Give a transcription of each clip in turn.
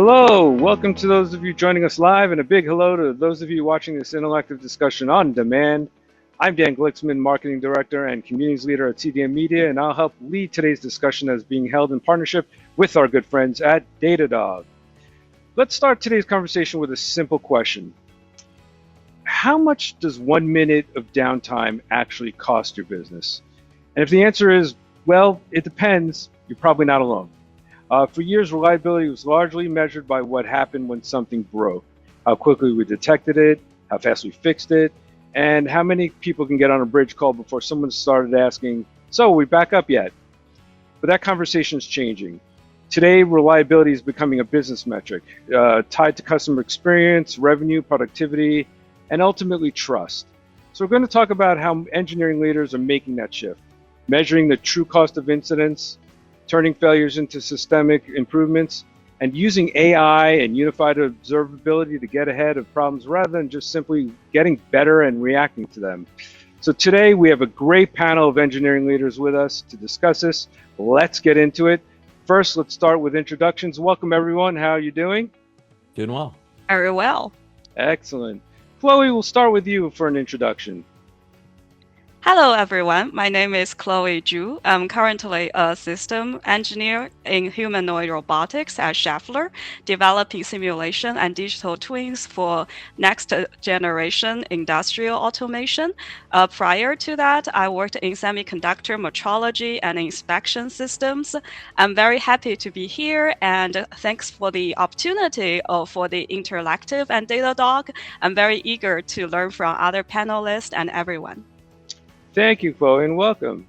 Hello, welcome to those of you joining us live, and a big hello to those of you watching this Intellectiv discussion on demand. I'm Dan Glicksman, Marketing Director and Communities Leader at CDM Media, and I'll help lead today's discussion as being held in partnership with our good friends at Datadog. Let's start today's conversation with a simple question. How much does 1 minute of downtime actually cost your business? And if the answer is, well, it depends, you're probably not alone. For years, reliability was largely measured by what happened when something broke, how quickly we detected it, how fast we fixed it, and how many people can get on a bridge call before someone started asking, so are we back up yet? But that conversation is changing. Today, reliability is becoming a business metric, tied to customer experience, revenue, productivity, and ultimately trust. So we're going to talk about how engineering leaders are making that shift, measuring the true cost of incidents, turning failures into systemic improvements, and using AI and unified observability to get ahead of problems rather than just simply getting better and reacting to them. So today we have a great panel of engineering leaders with us to discuss this. Let's get into it. First, let's start with introductions. Welcome everyone. How are you doing? Doing well. Very well. Excellent. Chloe, we'll start with you for an introduction. Hello, everyone. My name is Chloe Zhu. I'm currently a system engineer in humanoid robotics at Schaeffler, developing simulation and digital twins for next-generation industrial automation. Prior to that, I worked in semiconductor metrology and inspection systems. I'm very happy to be here, and thanks for the opportunity for the Intellectiv and Datadog. I'm very eager to learn from other panelists and everyone. Thank you, Chloe, and welcome.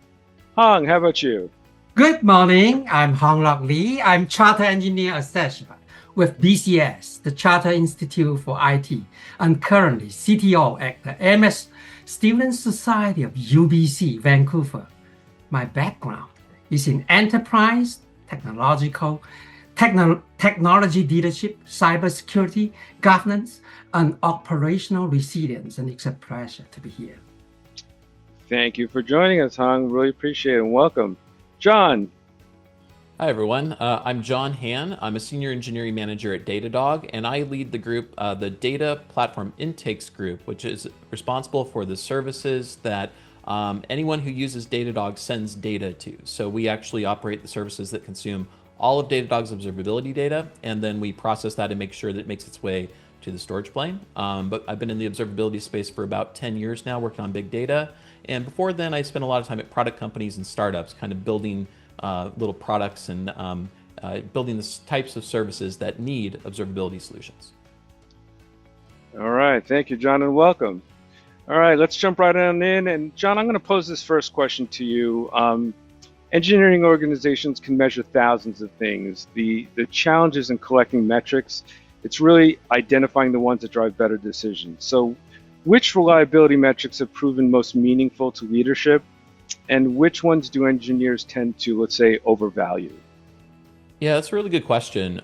Hong, how about you? Good morning. I'm Hong Lok Lee. I'm Charter Engineer Assessment with BCS, the Charter Institute for IT, and currently CTO at the MS Stevens Society of UBC, Vancouver. My background is in enterprise, technology leadership, cybersecurity, governance, and operational resilience, and it's a pleasure to be here. Thank you for joining us, Hong. Really appreciate it, and welcome. John. Hi, everyone. I'm John Han. I'm a Senior Engineering Manager at Datadog, and I lead the group, the Data Platform Intakes Group, which is responsible for the services that anyone who uses Datadog sends data to. So we actually operate the services that consume all of Datadog's observability data, and then we process that and make sure that it makes its way to the storage plane. But I've been in the observability space for about 10 years now, working on big data. And before then, I spent a lot of time at product companies and startups, kind of building little products and building the types of services that need observability solutions. All right, thank you, John, and welcome. All right, let's jump right on in. And John, I'm going to pose this first question to you. Engineering organizations can measure thousands of things. The challenges in collecting metrics, it's really identifying the ones that drive better decisions. So which reliability metrics have proven most meaningful to leadership, and which ones do engineers tend to, let's say, overvalue? Yeah, that's a really good question.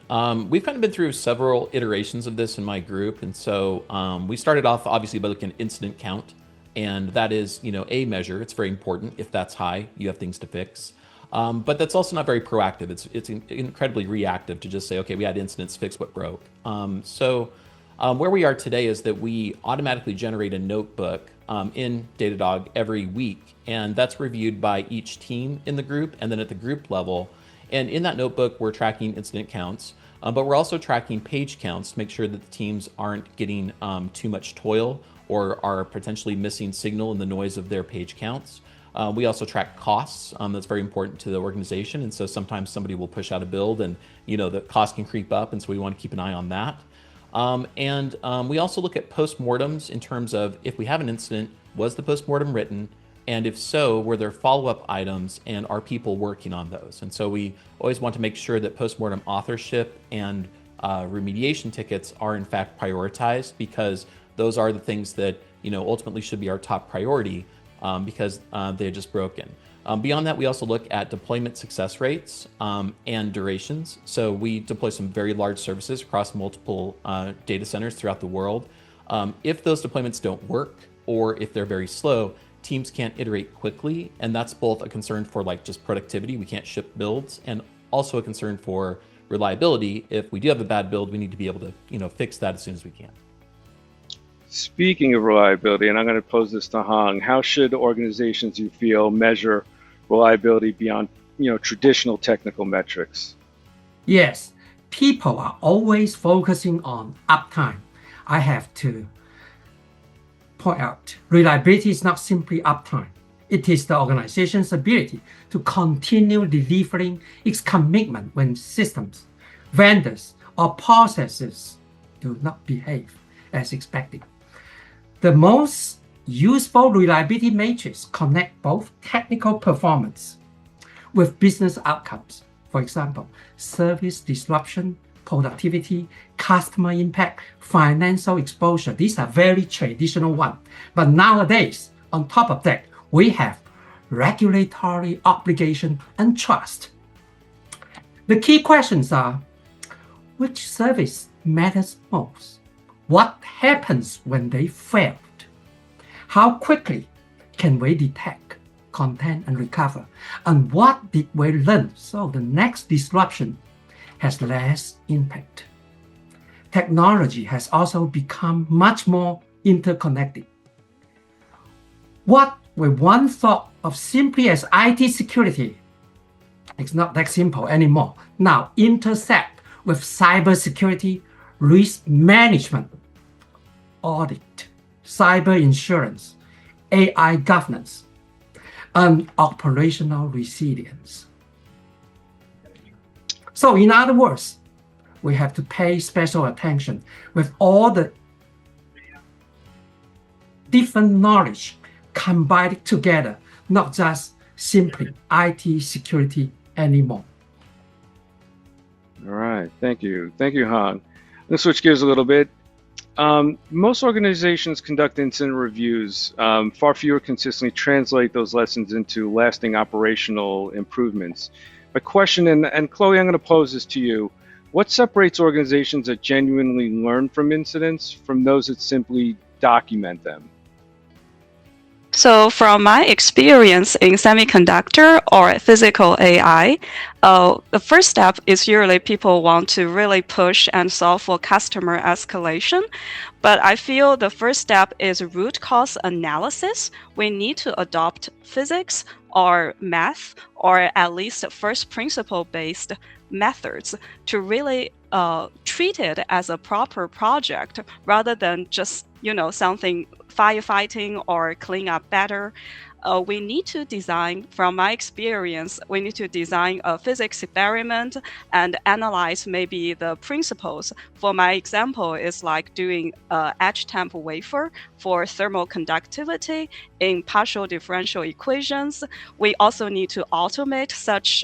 We've kind of been through several iterations of this in my group. And so we started off obviously by looking at incident count, and that is, a measure. It's very important. If that's high, you have things to fix. But that's also not very proactive. It's incredibly reactive to just say, okay, we had incidents, fix what broke. Where we are today is that we automatically generate a notebook in Datadog every week, and that's reviewed by each team in the group and then at the group level. And in that notebook, we're tracking incident counts, but we're also tracking page counts to make sure that the teams aren't getting too much toil or are potentially missing signal in the noise of their page counts. We also track costs. That's very important to the organization. And so sometimes somebody will push out a build and, the cost can creep up. And so we want to keep an eye on that. We also look at postmortems in terms of if we have an incident, was the postmortem written? And if so, were there follow-up items and are people working on those? And so we always want to make sure that postmortem authorship and remediation tickets are in fact prioritized, because those are the things that ultimately should be our top priority because they're just broken. Beyond that, we also look at deployment success rates and durations. So we deploy some very large services across multiple data centers throughout the world. If those deployments don't work, or if they're very slow, teams can't iterate quickly. And that's both a concern for just productivity. We can't ship builds, and also a concern for reliability, if we do have a bad build, we need to be able to fix that as soon as we can. Speaking of reliability, and I'm going to pose this to Hong, how should organizations, you feel, measure reliability beyond traditional technical metrics? Yes, people are always focusing on uptime. I have to point out, reliability is not simply uptime. It is the organization's ability to continue delivering its commitment when systems, vendors, or processes do not behave as expected. The most useful reliability matrix connect both technical performance with business outcomes. For example, service disruption, productivity, customer impact, financial exposure. These are very traditional ones. But nowadays, on top of that, we have regulatory obligation and trust. The key questions are, which service matters most? What happens when they failed? How quickly can we detect, contain, and recover? And what did we learn so the next disruption has less impact? Technology has also become much more interconnected. What we once thought of simply as IT security, it's not that simple anymore. Now intersect with cybersecurity, risk management, audit, cyber insurance, AI governance, and operational resilience. So in other words, we have to pay special attention with all the different knowledge combined together, not just simply IT security anymore. All right, thank you. Thank you, Han. Let's switch gears a little bit. Most organizations conduct incident reviews. Far fewer consistently translate those lessons into lasting operational improvements. My question, and Chloe, I'm going to pose this to you. What separates organizations that genuinely learn from incidents from those that simply document them? So from my experience in semiconductor or physical AI, the first step is usually people want to really push and solve for customer escalation. But I feel the first step is root cause analysis. We need to adopt physics or math or at least first principle based methods to really treat it as a proper project rather than just something firefighting or clean up better. We need to design, from my experience, we need to design a physics experiment and analyze maybe the principles. For my example, is like doing edge temp wafer for thermal conductivity in partial differential equations. We also need to automate such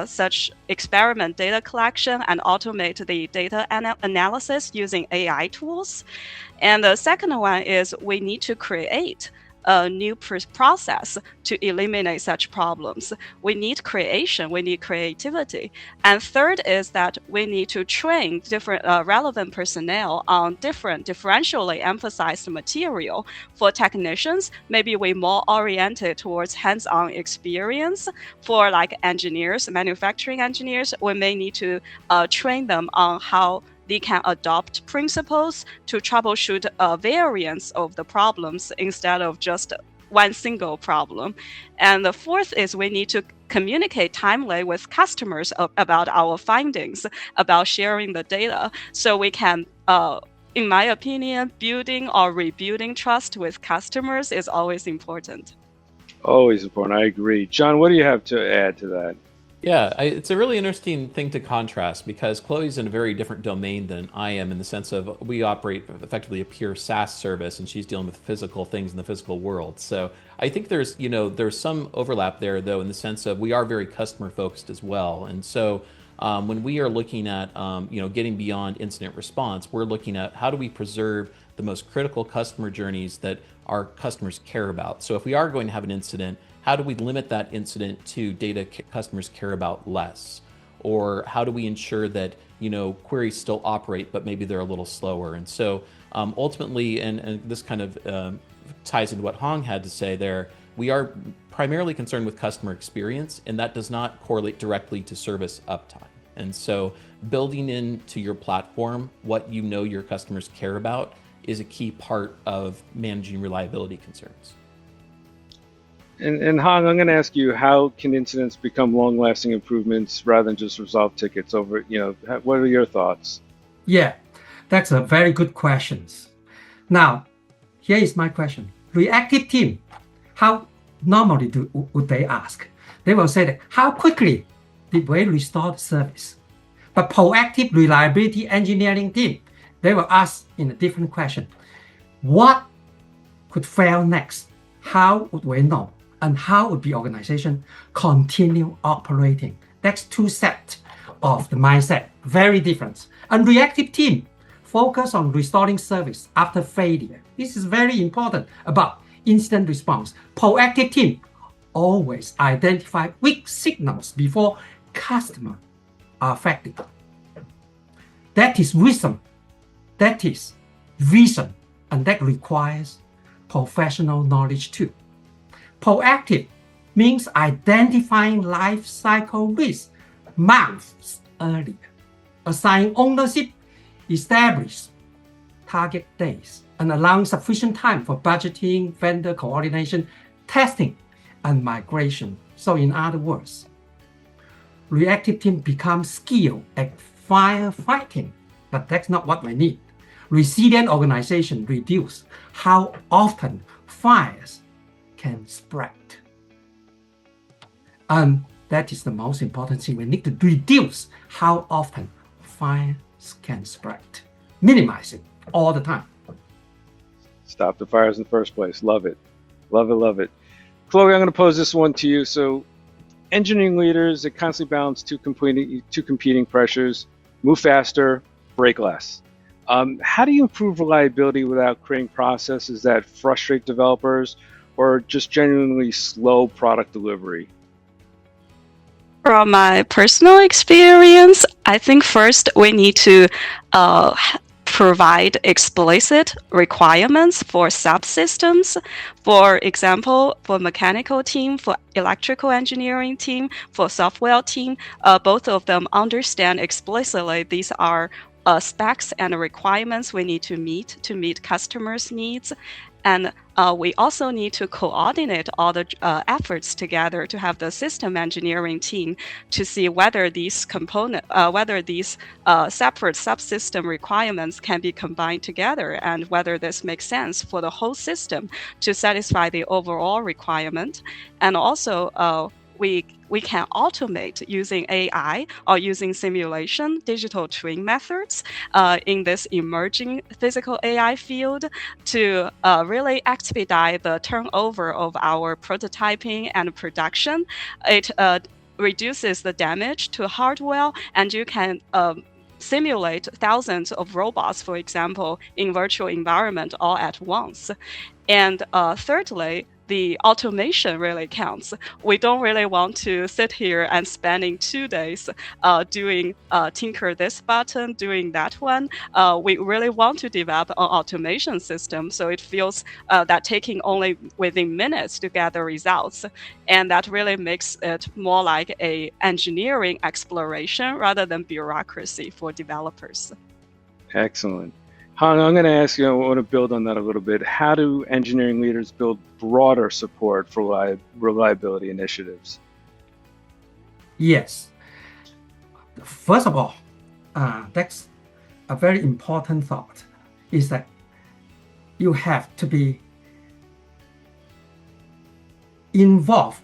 such experiment data collection and automate the data analysis using AI tools. And the second one is we need to create a new process to eliminate such problems. We need creation, we need creativity. And third is that we need to train different relevant personnel on different differentially emphasized material. For technicians, maybe we're more oriented towards hands-on experience. For like engineers, manufacturing engineers, we may need to train them on how they can adopt principles to troubleshoot a variance of the problems instead of just one single problem. And the fourth is we need to communicate timely with customers about our findings, about sharing the data, so we can, in my opinion, building or rebuilding trust with customers is always important. Always important, I agree. John, what do you have to add to that? Yeah, it's a really interesting thing to contrast because Chloe's in a very different domain than I am in the sense of we operate effectively a pure SaaS service and she's dealing with physical things in the physical world. So I think there's some overlap there though in the sense of we are very customer focused as well. And so when we are looking at getting beyond incident response, we're looking at how do we preserve the most critical customer journeys that our customers care about. So if we are going to have an incident, how do we limit that incident to data customers care about less? Or how do we ensure that queries still operate, but maybe they're a little slower? And so ultimately, and this kind of ties into what Hong had to say there. We are primarily concerned with customer experience, and that does not correlate directly to service uptime. And so building into your platform what you know your customers care about is a key part of managing reliability concerns. And Hong, I'm going to ask you, how can incidents become long-lasting improvements rather than just resolve tickets over, what are your thoughts? Yeah, that's a very good question. Now, here is my question. Reactive team, how normally would they ask? They will say that, how quickly did we restore the service? But proactive reliability engineering team, they will ask in a different question. What could fail next? How would we know? And how would the organization continue operating? That's two sets of the mindset, very different. And reactive team focus on restoring service after failure. This is very important about incident response. Proactive team always identify weak signals before customers are affected. That is wisdom. That is vision. And that requires professional knowledge too. Proactive means identifying life cycle risks months earlier, assigning ownership, establish target days, and allowing sufficient time for budgeting, vendor coordination, testing, and migration. So in other words, reactive team becomes skilled at firefighting, but that's not what we need. Resilient organization reduce how often fires can spread. And that is the most important thing. We need to reduce how often fires can spread. Minimize it all the time. Stop the fires in the first place. Love it. Love it, love it. Chloe, I'm going to pose this one to you. So engineering leaders, they constantly balance two competing pressures: move faster, break less. How do you improve reliability without creating processes that frustrate developers or just genuinely slow product delivery? From my personal experience, I think first we need to provide explicit requirements for subsystems. For example, for mechanical team, for electrical engineering team, for software team, both of them understand explicitly these are specs and requirements we need to meet customers' needs. And we also need to coordinate all the efforts together to have the system engineering team to see whether these separate subsystem requirements can be combined together and whether this makes sense for the whole system to satisfy the overall requirement. And also, we can automate using AI or using simulation, digital twin methods in this emerging physical AI field to really expedite the turnover of our prototyping and production. It reduces the damage to hardware, and you can simulate thousands of robots, for example, in virtual environment all at once. And thirdly, the automation really counts. We don't really want to sit here and spending 2 days doing tinker this button, doing that one. We really want to develop an automation system so it feels that taking only within minutes to get the results. And that really makes it more like a engineering exploration rather than bureaucracy for developers. Excellent. Hong, I'm going to ask you, I want to build on that a little bit. How do engineering leaders build broader support for reliability initiatives? Yes. First of all, that's a very important thought, is that you have to be involved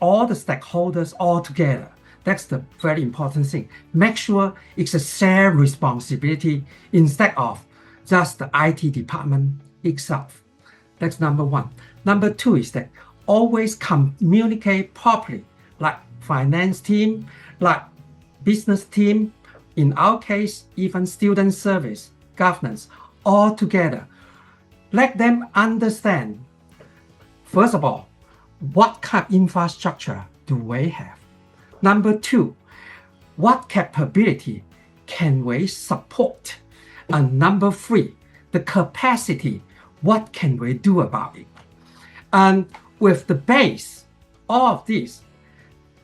all the stakeholders all together. That's the very important thing. Make sure it's a shared responsibility instead of just the IT department itself. That's number one. Number two is that always communicate properly, like finance team, like business team, in our case, even student service, governance, all together. Let them understand, first of all, what kind of infrastructure do we have? Number two, what capability can we support? And number three, the capacity what can we do about it? And with the base of this,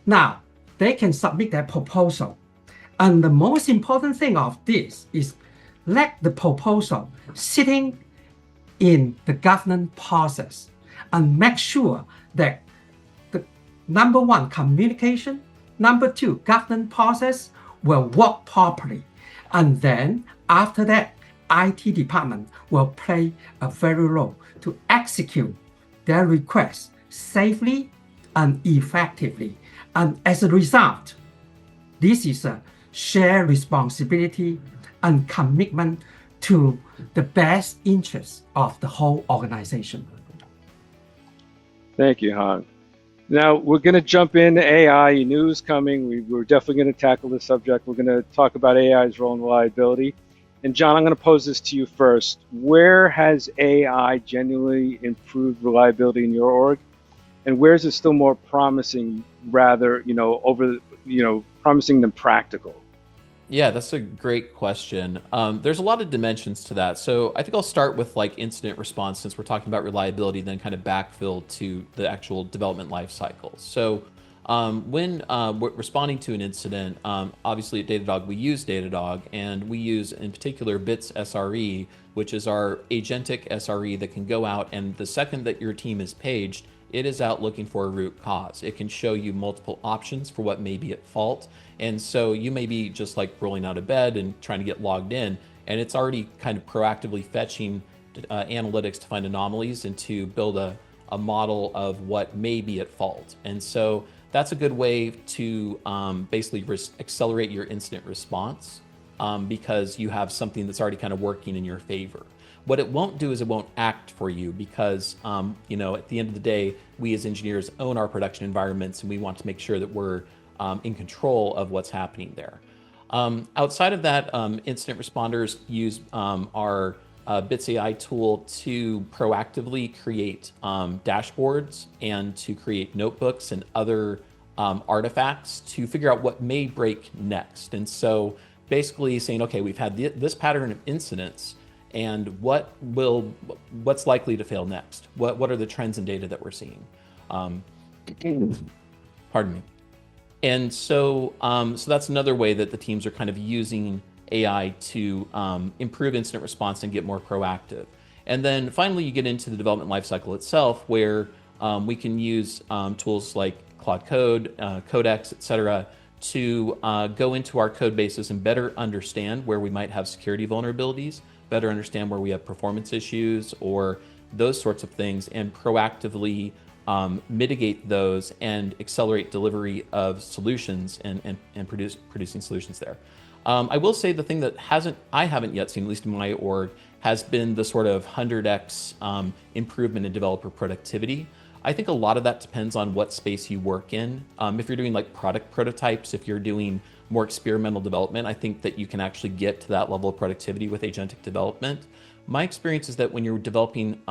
now they can submit their proposal. And the most important thing of this is let the proposal sitting in the governance process and make sure that the number one, communication, number two, governance process will work properly. And then after that, IT department will play a very role to execute their requests safely and effectively. And as a result, this is a shared responsibility and commitment to the best interests of the whole organization. Thank you, Hong. Now we're going to jump into AI. You knew it was coming. We're definitely going to tackle this subject. We're going to talk about AI's role in reliability. And John, I'm going to pose this to you first. Where has AI genuinely improved reliability in your org? And where is it still more promising, rather, promising than practical? Yeah, that's a great question. There's a lot of dimensions to that. So I think I'll start with like incident response, since we're talking about reliability, then kind of backfill to the actual development life cycle. So when we're responding to an incident, obviously at Datadog, we use Datadog, and we use in particular Bits SRE, which is our agentic SRE that can go out, and the second that your team is paged, it is out looking for a root cause. It can show you multiple options for what may be at fault. And so you may be just like rolling out of bed and trying to get logged in, and it's already kind of proactively fetching analytics to find anomalies and to build a model of what may be at fault. And so that's a good way to basically accelerate your incident response because you have something that's already kind of working in your favor. What it won't do is it won't act for you because, at the end of the day, we as engineers own our production environments, and we want to make sure that we're in control of what's happening there. Outside of that, incident responders use our Bits AI tool to proactively create dashboards and to create notebooks and other artifacts to figure out what may break next. And so basically saying, okay, we've had this pattern of incidents, and what's likely to fail next? What are the trends in data that we're seeing? Pardon me. And so that's another way that the teams are kind of using AI to improve incident response and get more proactive. And then finally, you get into the development lifecycle itself, where we can use tools like Claude Code, Codex, et cetera, to go into our code bases and better understand where we might have security vulnerabilities, better understand where we have performance issues or those sorts of things, and proactively mitigate those and accelerate delivery of solutions and producing solutions there. I will say the thing that I haven't yet seen, at least in my org, has been the sort of 100x improvement in developer productivity. I think a lot of that depends on what space you work in. If you're doing like product prototypes, if you're doing more experimental development, I think that you can actually get to that level of productivity with agentic development. My experience is that when you're developing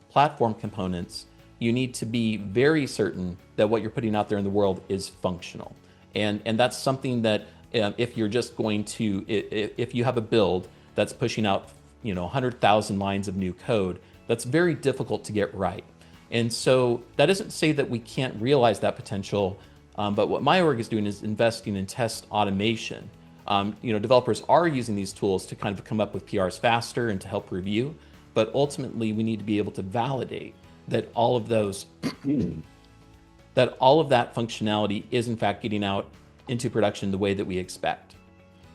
platform components, you need to be very certain that what you're putting out there in the world is functional. And that's something that if you're just going to, if you have a build that's pushing out 100,000 lines of new code, that's very difficult to get right. And so that doesn't say that we can't realize that potential, but what my org is doing is investing in test automation. Developers are using these tools to kind of come up with PRs faster and to help review, but ultimately we need to be able to validate that all of those, that all of that functionality is in fact getting out into production the way that we expect.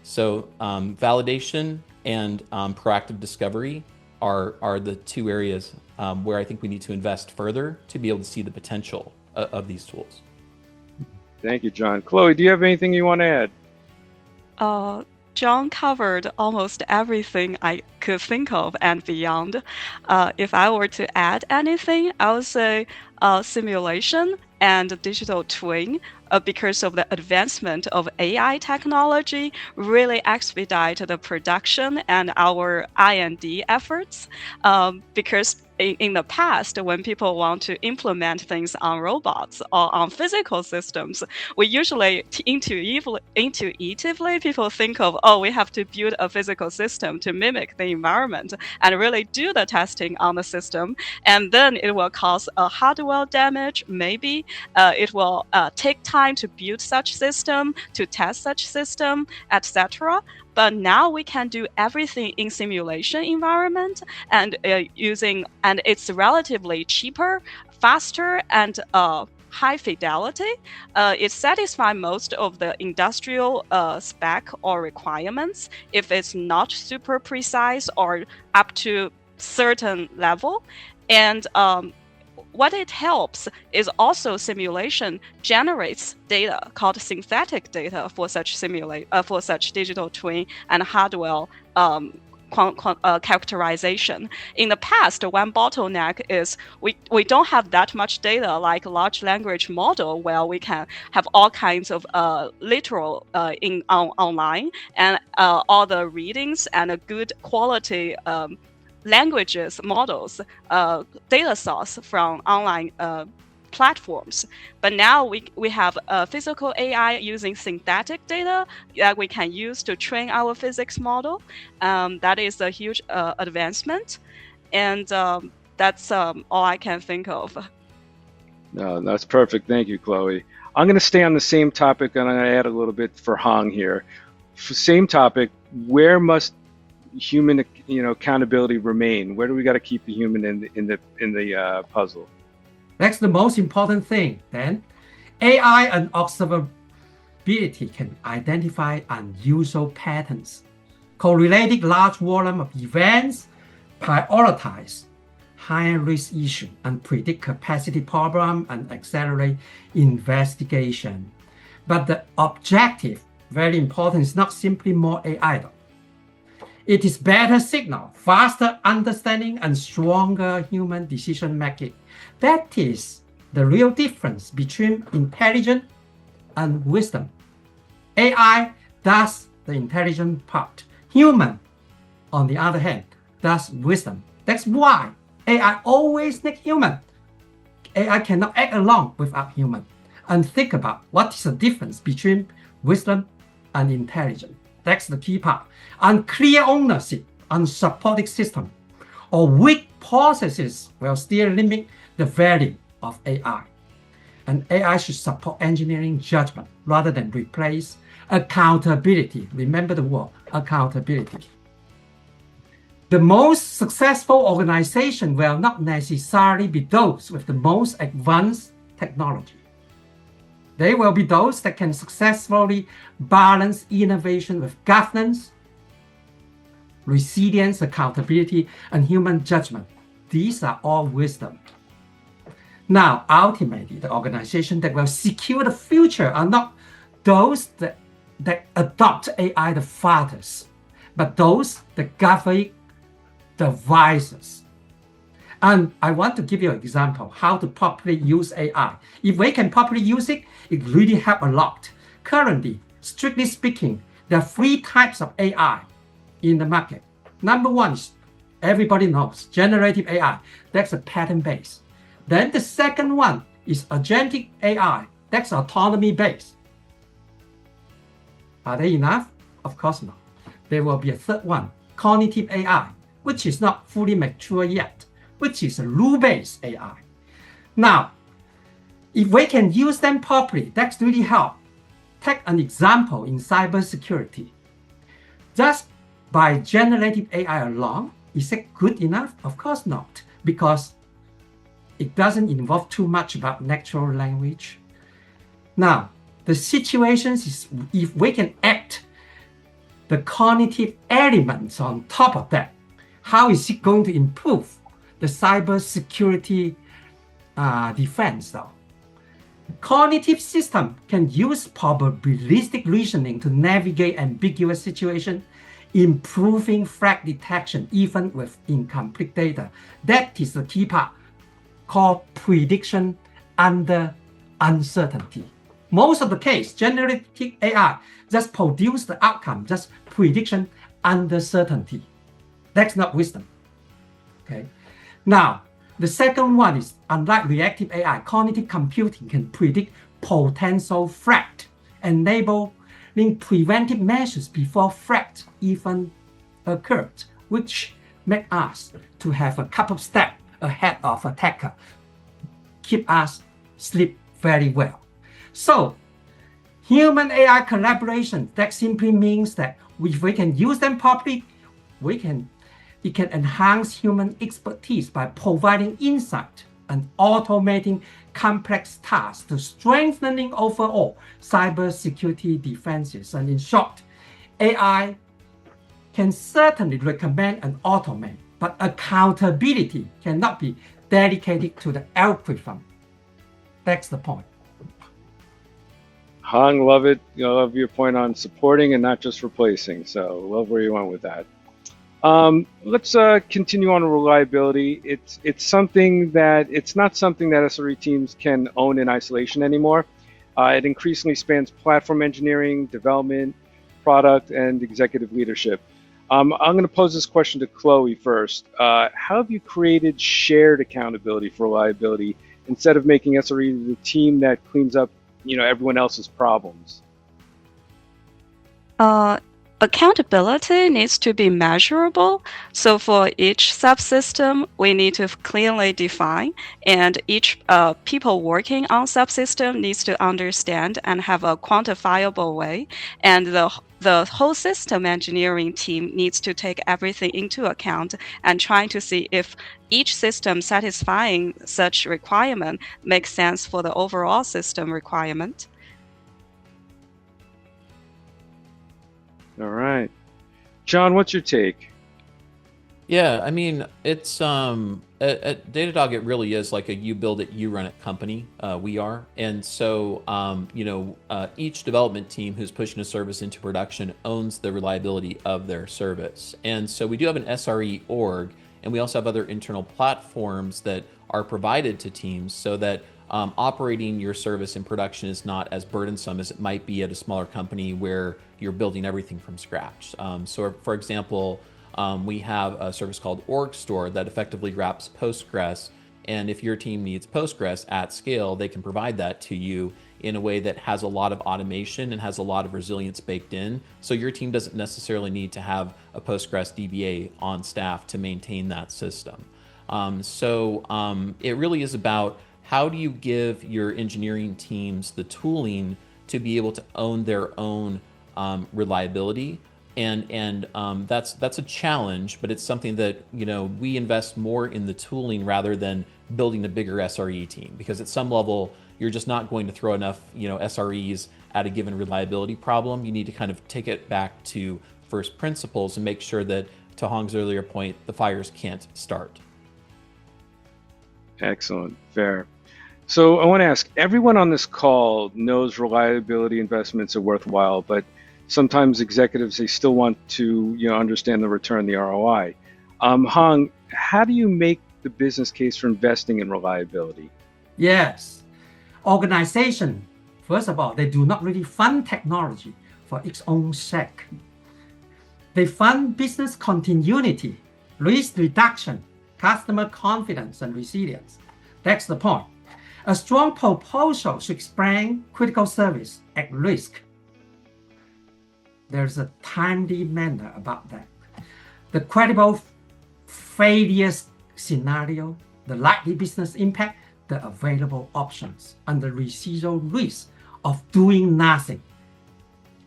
So validation and proactive discovery are the two areas where I think we need to invest further to be able to see the potential of these tools. Thank you, John. Chloe, do you have anything you want to add? John covered almost everything I could think of and beyond. If I were to add anything, I would say simulation and digital twin, because of the advancement of AI technology, really expedite the production and our I&D efforts. Because in the past, when people want to implement things on robots or on physical systems, we usually intuitively people think of, oh, we have to build a physical system to mimic the environment and really do the testing on the system. And then it will cause a hardware damage. Maybe it will take time to build such system, to test such system, etc. But now we can do everything in simulation environment and and it's relatively cheaper, faster, and high fidelity. It satisfies most of the industrial spec or requirements if it's not super precise or up to certain level. And what it helps is also simulation generates data called synthetic data for such digital twin and hardware characterization. In the past, one bottleneck is we don't have that much data like large language model where we can have all kinds of literal online and all the readings and a good quality languages models data source from online platforms. But now we have physical AI using synthetic data that we can use to train our physics model. That is a huge advancement, and that's all I can think of. No, that's perfect. Thank you, Chloe. I'm going to stay on the same topic, and I'm going to add a little bit for Hong here. Same topic. Where must human, accountability remain? Where do we got to keep the human in the puzzle? That's the most important thing. Then, AI and observability can identify unusual patterns, correlated large volume of events, prioritize high-risk issue, and predict capacity problem and accelerate investigation. But the objective, very important, is not simply more AI though. It is better signal, faster understanding, and stronger human decision making. That is the real difference between intelligence and wisdom. AI does the intelligent part. Human, on the other hand, does wisdom. That's why AI always needs human. AI cannot act alone without human. And think about what is the difference between wisdom and intelligence. That's the key part. Unclear ownership, unsupported system, or weak processes will still limit the value of AI. And AI should support engineering judgment rather than replace accountability. Remember the word, accountability. The most successful organization will not necessarily be those with the most advanced technology. They will be those that can successfully balance innovation with governance, resilience, accountability, and human judgment. These are all wisdom. Now, ultimately, the organization that will secure the future are not those that adopt AI the fastest, but those that govern devices. And I want to give you an example how to properly use AI. If we can properly use it, it really helps a lot. Currently, strictly speaking, there are 3 types of AI in the market. Number one is, everybody knows, generative AI. That's a pattern-based. Then the second one is agentic AI. That's autonomy-based. Are they enough? Of course not. There will be a third one, cognitive AI, which is not fully mature yet, which is a rule-based AI. Now, if we can use them properly, that's really help. Take an example in cybersecurity. Just by generative AI alone, is it good enough? Of course not, because it doesn't involve too much about natural language. Now, the situations is if we can add the cognitive elements on top of that, how is it going to improve the cybersecurity defense though? Cognitive system can use probabilistic reasoning to navigate ambiguous situations, improving threat detection even with incomplete data. That is the key part called prediction under uncertainty. Most of the case, generative AI just produce the outcome, just prediction under certainty. That's not wisdom. Okay. Now, the second one is, unlike reactive AI, cognitive computing can predict potential threat, enabling preventive measures before threat even occurred, which make us to have a couple of steps ahead of attacker, keep us sleep very well. So, human AI collaboration, that simply means that if we can use them properly, it can enhance human expertise by providing insight and automating complex tasks to strengthening overall cybersecurity defenses. And in short, AI can certainly recommend and automate, but accountability cannot be dedicated to the algorithm. That's the point. Hong, love it. Love your point on supporting and not just replacing. So love where you went with that. Let's continue on reliability. It's not something that SRE teams can own in isolation anymore. It increasingly spans platform engineering, development, product, and executive leadership. I'm going to pose this question to Chloe first. How have you created shared accountability for reliability instead of making SRE the team that cleans up, everyone else's problems? Accountability needs to be measurable. So for each subsystem, we need to clearly define, and each people working on subsystem needs to understand and have a quantifiable way. And the whole system engineering team needs to take everything into account and trying to see if each system satisfying such requirement makes sense for the overall system requirement. All right. John, what's your take? Yeah, I mean, it's at Datadog, it really is like a you build it, you run it company. We are, and so each development team who's pushing a service into production owns the reliability of their service. And so we do have an SRE org, and we also have other internal platforms that are provided to teams so that operating your service in production is not as burdensome as it might be at a smaller company where you're building everything from scratch. So for example, we have a service called Org Store that effectively wraps Postgres. And if your team needs Postgres at scale, they can provide that to you in a way that has a lot of automation and has a lot of resilience baked in. So your team doesn't necessarily need to have a Postgres DBA on staff to maintain that system. It really is about how do you give your engineering teams the tooling to be able to own their own reliability, and that's a challenge, but it's something that we invest more in the tooling rather than building a bigger SRE team, because at some level you're just not going to throw enough SREs at a given reliability problem. You need to kind of take it back to first principles and make sure that, to Hong's earlier point, the fires can't start. Excellent. Fair. So I want to ask, everyone on this call knows reliability investments are worthwhile, but sometimes executives, they still want to understand the return, the ROI. Hong, how do you make the business case for investing in reliability? Yes. Organization, first of all, they do not really fund technology for its own sake. They fund business continuity, risk reduction, customer confidence, and resilience. That's the point. A strong proposal should explain critical service at risk. There's a timely manner about that. The credible failure scenario, the likely business impact, the available options, and the residual risk of doing nothing.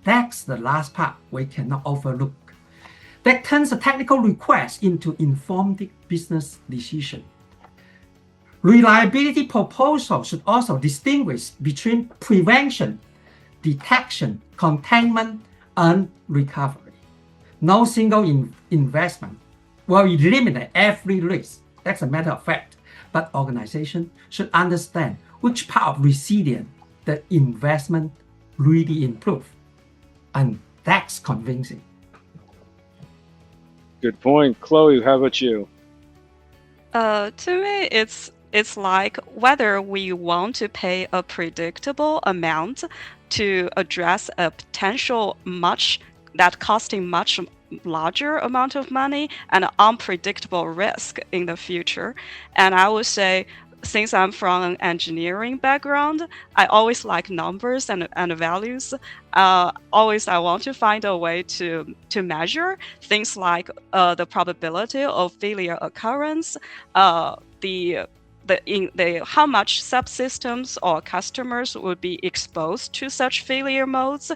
That's the last part we cannot overlook. That turns a technical request into informed business decision. Reliability proposal should also distinguish between prevention, detection, containment, and recovery. No single investment will eliminate every risk. That's a matter of fact. But organizations should understand which part of resilience the investment really improve. And that's convincing. Good point. Chloe, how about you? To me, it's like whether we want to pay a predictable amount to address a potential costing much larger amount of money and unpredictable risk in the future. And I would say, since I'm from an engineering background, I always like numbers and values. Always I want to find a way to measure things like the probability of failure occurrence, how much subsystems or customers would be exposed to such failure modes,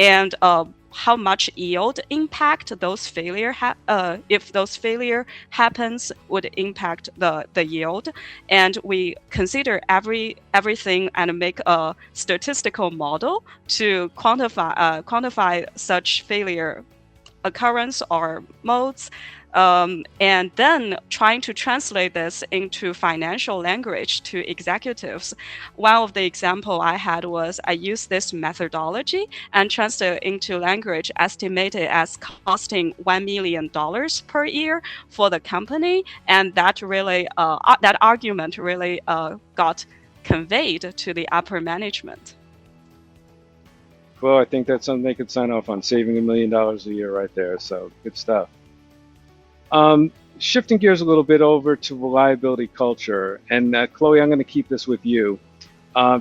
and how much yield impact those if those failure happens would impact the yield. And we consider everything and make a statistical model to quantify such failure occurrence or modes, and then trying to translate this into financial language to executives. One of the example I had was I used this methodology and translated it into language estimated as costing $1 million per year for the company, and that really that argument really got conveyed to the upper management. Well, I think that's something they could sign off on, saving $1 million a year right there. So good stuff. Shifting gears a little bit over to reliability culture, and Chloe, I'm going to keep this with you.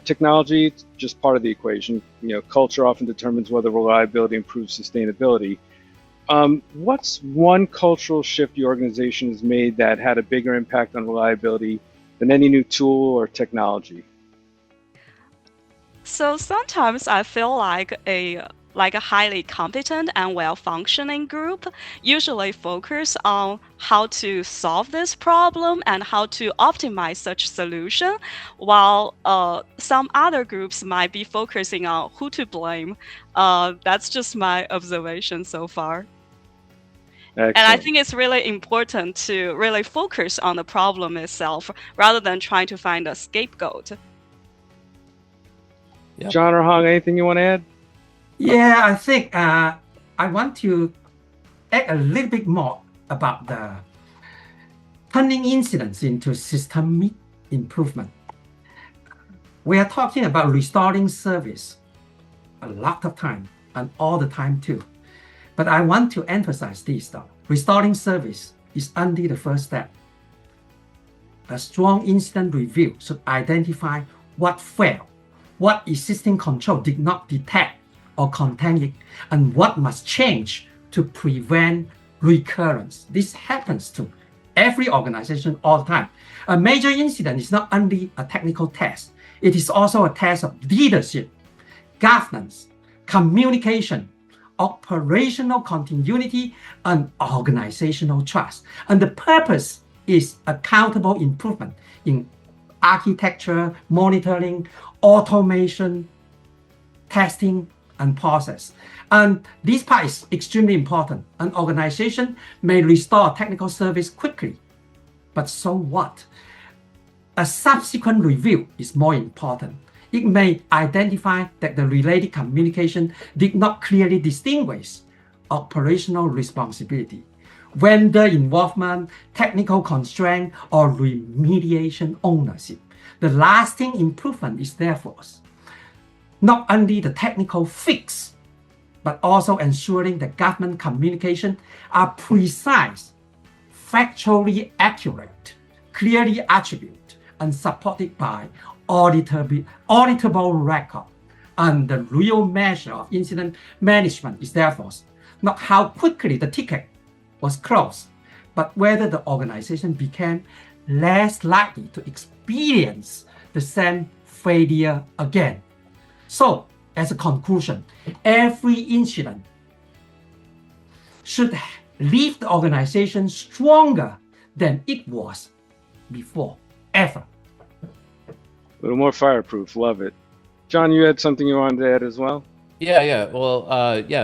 Technology is just part of the equation. Culture often determines whether reliability improves sustainability. What's one cultural shift your organization has made that had a bigger impact on reliability than any new tool or technology? So sometimes I feel like a highly competent and well-functioning group usually focus on how to solve this problem and how to optimize such solution, while some other groups might be focusing on who to blame. That's just my observation so far. Excellent. And I think it's really important to really focus on the problem itself rather than trying to find a scapegoat. Yep. John or Hong, anything you want to add? Yeah, I think I want to add a little bit more about the turning incidents into systemic improvement. We are talking about restoring service a lot of time and all the time too. But I want to emphasize this though. Restoring service is only the first step. A strong incident review should identify what failed, what existing control did not detect or contain it, and what must change to prevent recurrence. This happens to every organization all the time. A major incident is not only a technical test, it is also a test of leadership, governance, communication, operational continuity, and organizational trust. And the purpose is accountable improvement in architecture, monitoring, automation, testing, and process. And this part is extremely important. An organization may restore technical service quickly, but so what? A subsequent review is more important. It may identify that the related communication did not clearly distinguish operational responsibility, vendor involvement, technical constraint, or remediation ownership. The lasting improvement is therefore not only the technical fix, but also ensuring that government communication are precise, factually accurate, clearly attributed, and supported by auditable record. And the real measure of incident management is therefore not how quickly the ticket was closed, but whether the organization became less likely to experience the same failure again. So, as a conclusion, every incident should leave the organization stronger than it was before, ever. A little more fireproof, love it. John, you had something you wanted to add as well? Yeah. Well,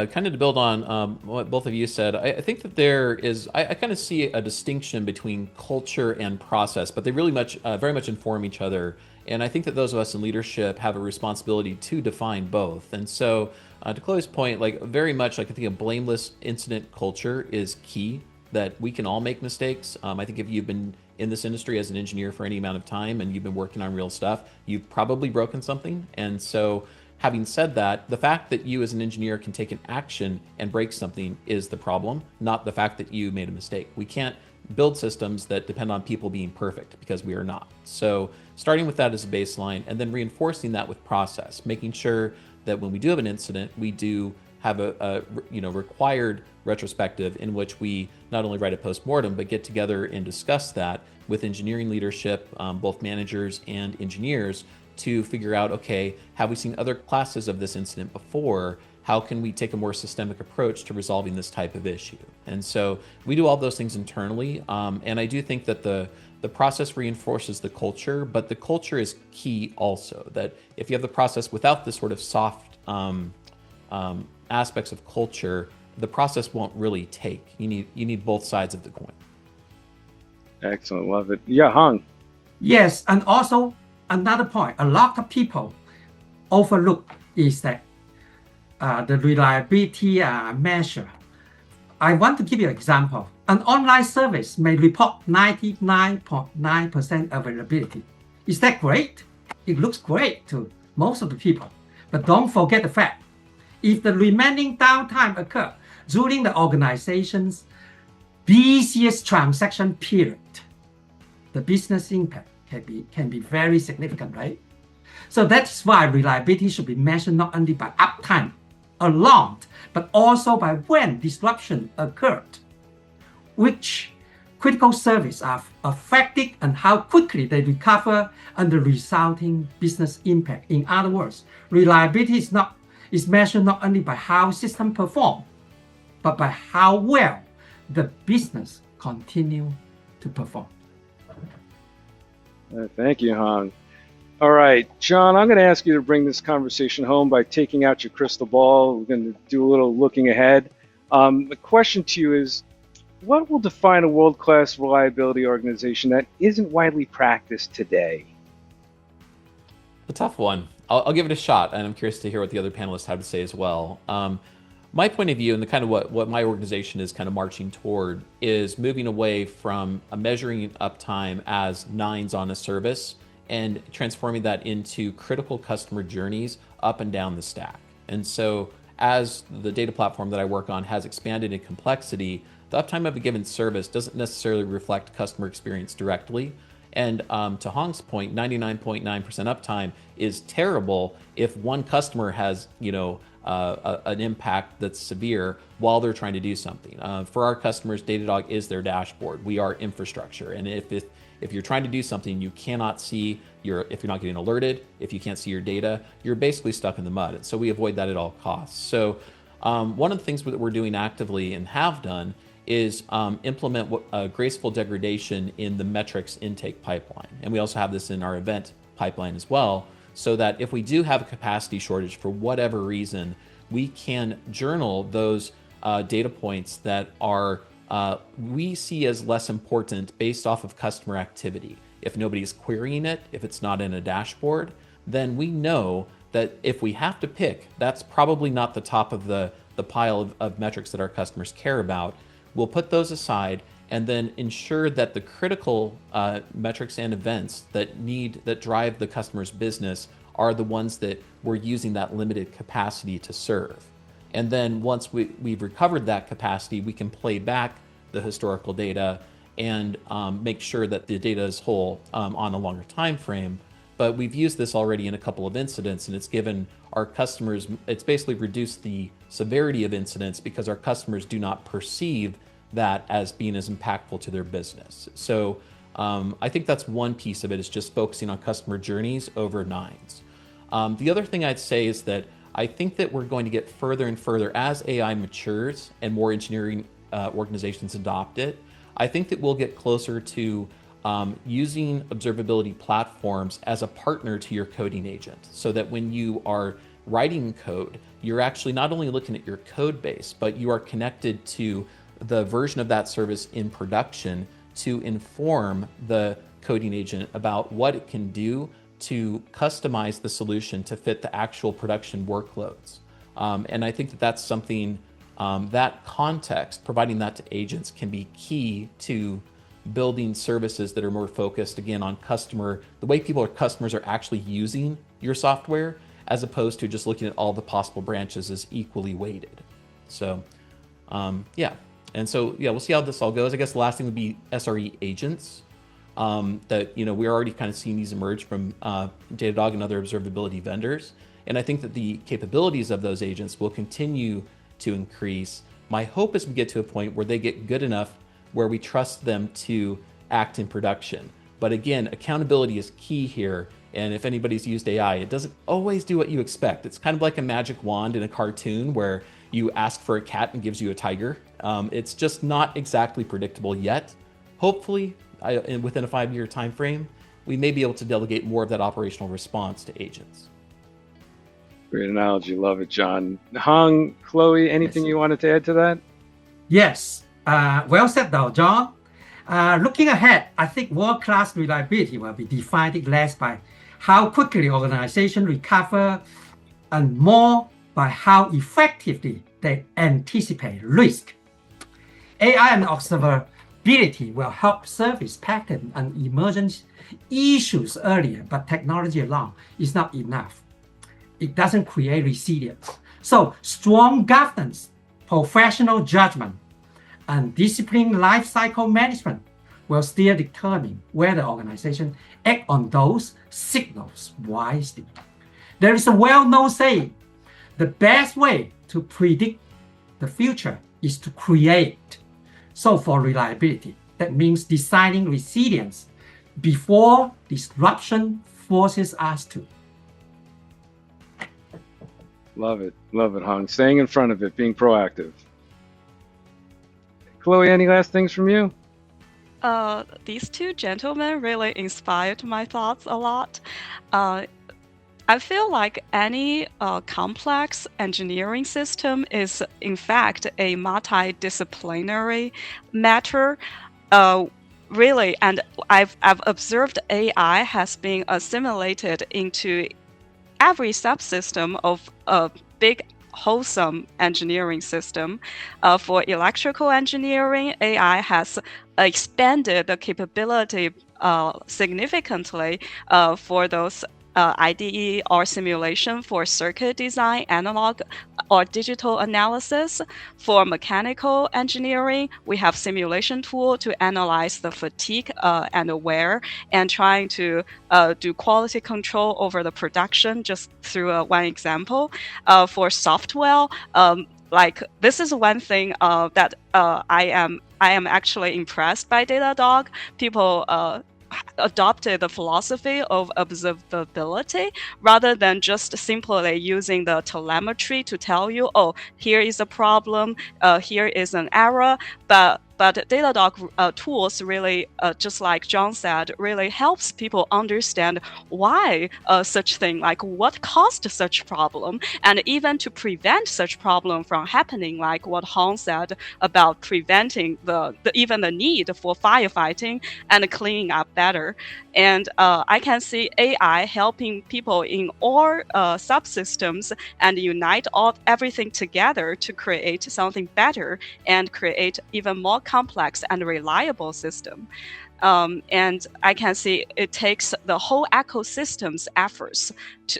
kind of to build on what both of you said, I think that there is, I kind of see a distinction between culture and process, but they really very much inform each other. And I think that those of us in leadership have a responsibility to define both. And so to Chloe's point, very much I think a blameless incident culture is key, that we can all make mistakes. I think if you've been in this industry as an engineer for any amount of time and you've been working on real stuff, you've probably broken something. And so having said that, the fact that you as an engineer can take an action and break something is the problem, not the fact that you made a mistake. We can't build systems that depend on people being perfect, because we are not. So starting with that as a baseline and then reinforcing that with process, making sure that when we do have an incident, we do have a required retrospective in which we not only write a postmortem, but get together and discuss that with engineering leadership, both managers and engineers, to figure out, okay, have we seen other classes of this incident before? How can we take a more systemic approach to resolving this type of issue? And so we do all those things internally. And I do think that the process reinforces the culture, but the culture is key also, that if you have the process without the sort of soft aspects of culture, the process won't really take. You need both sides of the coin. Excellent, love it. Yeah, Hong. Yes, and also another point, a lot of people overlook is that the reliability measure. I want to give you an example. An online service may report 99.9% availability. Is that great? It looks great to most of the people. But don't forget the fact, if the remaining downtime occur during the organization's busiest transaction period, the business impact can be very significant, right? So that's why reliability should be measured not only by uptime alone, but also by when disruption occurred, which critical services are affected and how quickly they recover, and the resulting business impact. In other words, reliability is measured not only by how systems perform, but by how well the business continue to perform. Thank you, Hong. All right, John, I'm going to ask you to bring this conversation home by taking out your crystal ball. We're going to do a little looking ahead. The question to you is, what will define a world-class reliability organization that isn't widely practiced today? A tough one. I'll give it a shot, and I'm curious to hear what the other panelists have to say as well. My point of view, and the kind of what my organization is kind of marching toward, is moving away from measuring uptime as nines on a service and transforming that into critical customer journeys up and down the stack. And so as the data platform that I work on has expanded in complexity, the uptime of a given service doesn't necessarily reflect customer experience directly. And to Hong's point, 99.9% uptime is terrible if one customer has, an impact that's severe while they're trying to do something. For our customers, Datadog is their dashboard. We are infrastructure. And if you're trying to do something, you cannot see if you're not getting alerted, if you can't see your data, you're basically stuck in the mud. And so we avoid that at all costs. So one of the things that we're doing actively and have done is implement graceful degradation in the metrics intake pipeline. And we also have this in our event pipeline as well, so that if we do have a capacity shortage for whatever reason, we can journal those data points that are we see as less important based off of customer activity. If nobody's querying it, if it's not in a dashboard, then we know that if we have to pick, that's probably not the top of the pile of metrics that our customers care about. We'll put those aside and then ensure that the critical metrics and events that drive the customer's business are the ones that we're using that limited capacity to serve. And then once we've recovered that capacity, we can play back the historical data and make sure that the data is whole on a longer time frame. But we've used this already in a couple of incidents, and it's given our customers, it's basically reduced the severity of incidents because our customers do not perceive that as being as impactful to their business. So I think that's one piece of it, is just focusing on customer journeys over nines. The other thing I'd say is that I think that we're going to get further and further as AI matures and more engineering organizations adopt it. I think that we'll get closer to using observability platforms as a partner to your coding agent, so that when you are writing code, you're actually not only looking at your code base, but you are connected to the version of that service in production to inform the coding agent about what it can do to customize the solution to fit the actual production workloads. And I think that that's something, that context, providing that to agents, can be key to building services that are more focused, again, on the way customers are actually using your software, as opposed to just looking at all the possible branches as equally weighted. So yeah. And so, yeah, we'll see how this all goes. I guess the last thing would be SRE agents. That, we're already kind of seeing these emerge from Datadog and other observability vendors. And I think that the capabilities of those agents will continue to increase. My hope is we get to a point where they get good enough where we trust them to act in production. But again, accountability is key here. And if anybody's used AI, it doesn't always do what you expect. It's kind of like a magic wand in a cartoon where you ask for a cat and gives you a tiger. It's just not exactly predictable yet. Hopefully, within a 5-year time frame, we may be able to delegate more of that operational response to agents. Great analogy. Love it, John. Hong, Chloe, anything you wanted to add to that? Yes. Well said, though, John. Looking ahead, I think world-class reliability will be defined less by how quickly organizations recover and more by how effectively they anticipate risk. AI and observability will help surface pattern and emergent issues earlier, but technology alone is not enough. It doesn't create resilience. So strong governance, professional judgment, and disciplined lifecycle management will still determine whether the organization act on those signals wisely. There is a well-known saying, the best way to predict the future is to create. So for reliability, that means designing resilience before disruption forces us to. Love it, Hong. Staying in front of it, being proactive. Chloe, any last things from you? These two gentlemen really inspired my thoughts a lot. I feel like any complex engineering system is, in fact, a multidisciplinary matter. Really, and I've observed AI has been assimilated into every subsystem of a big, wholesome engineering system. For electrical engineering, AI has expanded the capability significantly for those IDE or simulation for circuit design, analog or digital analysis. For mechanical engineering, we have simulation tool to analyze the fatigue and wear and trying to do quality control over the production, just through one example. For software, like this is one thing that I am actually impressed by Datadog. People adopted the philosophy of observability rather than just simply using the telemetry to tell you, oh, here is a problem, here is an error. But Datadog tools really, just like John said, really helps people understand why such thing, like what caused such problem, and even to prevent such problem from happening, like what Hong said about preventing even the need for firefighting and cleaning up better. And I can see AI helping people in all subsystems and unite everything together to create something better and create even more complex and reliable system. And I can see it takes the whole ecosystem's efforts,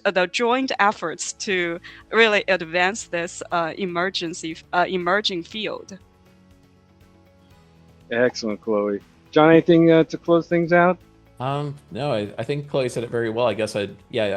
the joint efforts to really advance this emerging field. Excellent, Chloe. John, anything to close things out? No, I think Chloe said it very well. I guess I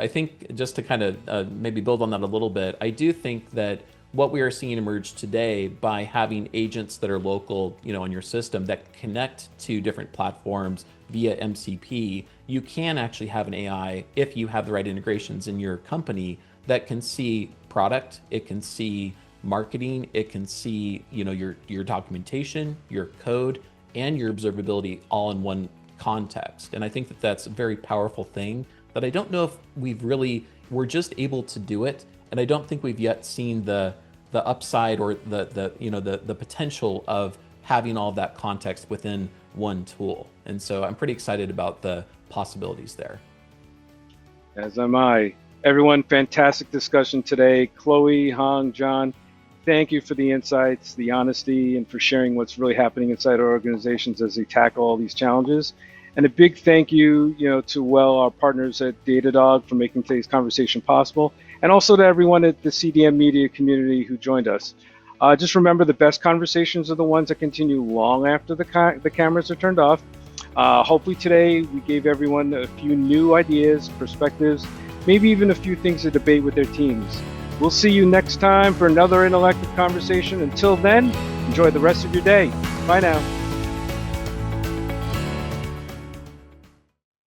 think just to kind of maybe build on that a little bit, I do think that what we are seeing emerge today by having agents that are local, on your system that connect to different platforms via MCP, you can actually have an AI, if you have the right integrations in your company, that can see product, it can see marketing, it can see, your documentation, your code, and your observability all in one context. And I think that that's a very powerful thing that I don't know if we're just able to do it. And I don't think we've yet seen the upside or the potential of having all of that context within one tool. And so I'm pretty excited about the possibilities there. As am I. Everyone, fantastic discussion today. Chloe, Hong, John, thank you for the insights, the honesty, and for sharing what's really happening inside our organizations as they tackle all these challenges. And a big thank you, to our partners at Datadog for making today's conversation possible. and also to everyone at the CDM Media community who joined us. Just remember, the best conversations are the ones that continue long after the cameras are turned off. Hopefully today we gave everyone a few new ideas, perspectives, maybe even a few things to debate with their teams. We'll see you next time for another Intellectiv conversation. Until then, enjoy the rest of your day. Bye now.